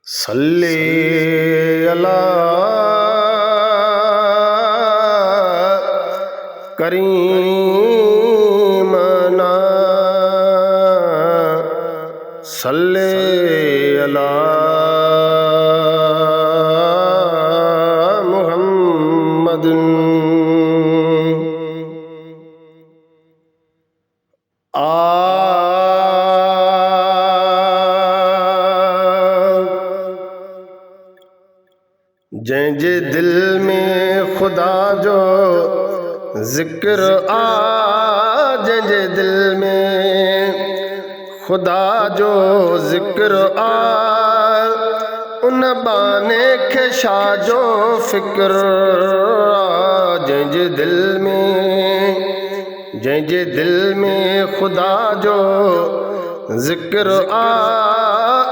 सल्ली अला करीमना सल्ली अला मुहम्मद। जंहिंजे दिल में खुदा जो ज़िक्र जंहिंजे दिल में खुदा जो ज़िक्र उन बाने खे छा जो फ़िक्र जंहिंजे दिल में खुदा जो ज़िक्र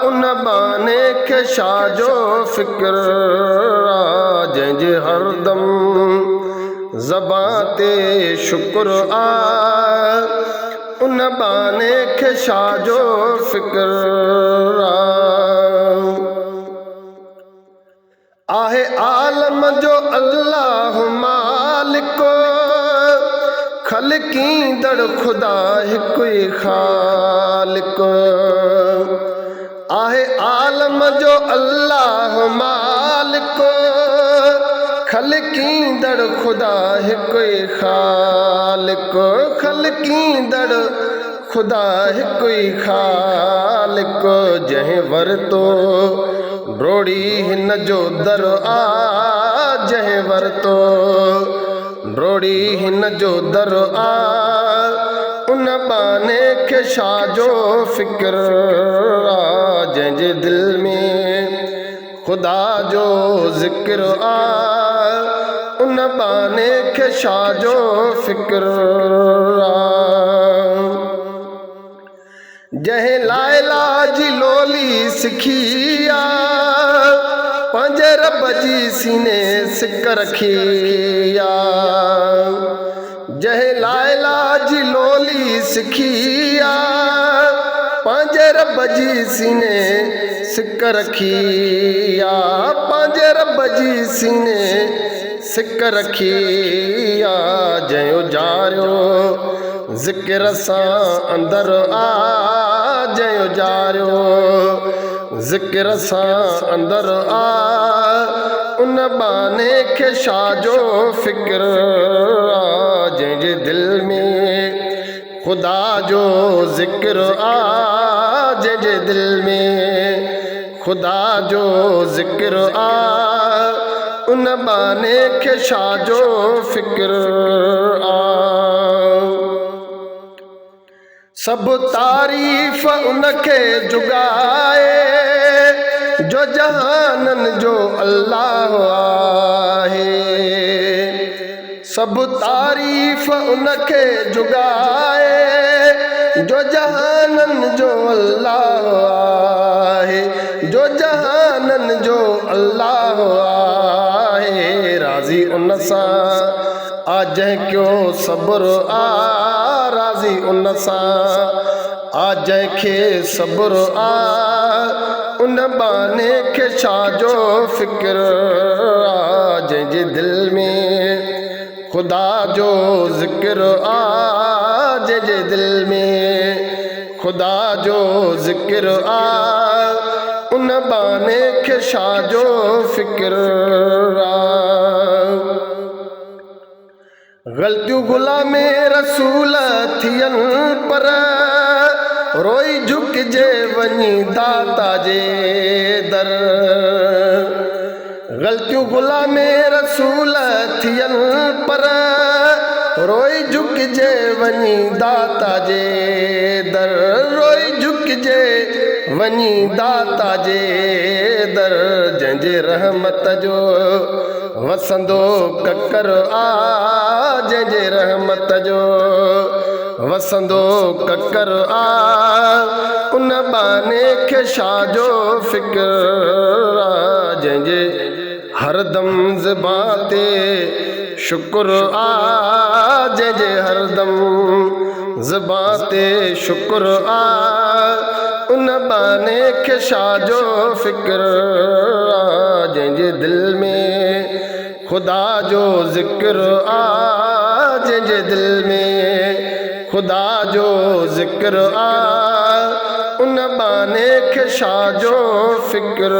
उन बाने खे छा जो फ़िक्र जंहिंजे हरदम ज़बान ते शुक्र उन बाने खे छा जो फ़िक्र आहे आलम जो अल्लाह मालिक ख़लक़ींदड़ खुदा हिकु ई ख़ालिक आहे आलम जो अल्लाह मालिक ख़लक़ींदड़ खुदा हिकु ई ख़ालिक ख़लक़ींदड़ खुदा हिकु ई ख़ालिक जंहिं वरितो ड्रोड़ी हिन जो दर जंहिं वरितो ड्रोड़ी हिन जो दर उन बाने खे छा जो फ़िक्र जंहिंजे दिल में खुदा जो ज़िक्र उन बाने खे छा जो फ़िक्र जंहिं लाइला जी लोली सिखी पंहिंजे रब जी सीने सिक रखी जंहिं लाइला जी लोली सिखी पंहिंजे रब जी सीने सिक रखी पंहिंजे रब जी सीने सिक रखी जंहिं उजारियो ज़िक्र सां अंदर जंहिं उजारियो ज़िक्र सां अंदर उन बाने खे छा जो फ़िक्र जंहिंजे दिल में खुदा जो ज़िक्र जंहिंजे दिल में खुदा जो ज़िक्र उन बाने खे छा जो फ़िक्र सभु तारीफ़ उनखे जुगाए जो जहाननि जो अल्लाह आहे सभु तारीफ़ उनखे जुगाए जो जहाननि जो अल्लाह आहे जो जहाननि जो अल्लाह आहे राज़ी उन सां जंहिं कयो सब्र राज़ी उन सां जंहिंखे सब्र उन बाने खे छा जो फ़िक्र जंहिंजे दिल में खुदा जो ज़िक्र जंहिंजे दिल में खुदा जो ज़िक्र उन बाने खे छा जो फ़िक्र ग़लतियूं ग़ुलामे रसूल थियनि पर रोई झुकिजे वञी दाता जे दर ग़लतियूं ग़ुलामे रसूल थियनि पर रोई झुकिजे वञी दाता जे दर रोई झुकिजे वञी दाता जे दर जंहिंजे रहमत जो वसंदो ककर जंहिंजे रहमत जो वसंदो ककर उन बाने खे छा जो फ़िक्र जंहिंजे हरदम ज़बान ते शुक्र जंहिंजे हरदम ज़बान ते शुक्र उन बाने खे छाजो फ़िक्र आ जंहिंजे दिल में खुदा जो ज़िक्र आ जंहिंजे दिल में खुदा जो ज़िक्र आ उन बाने खे छाजो फ़िक्र।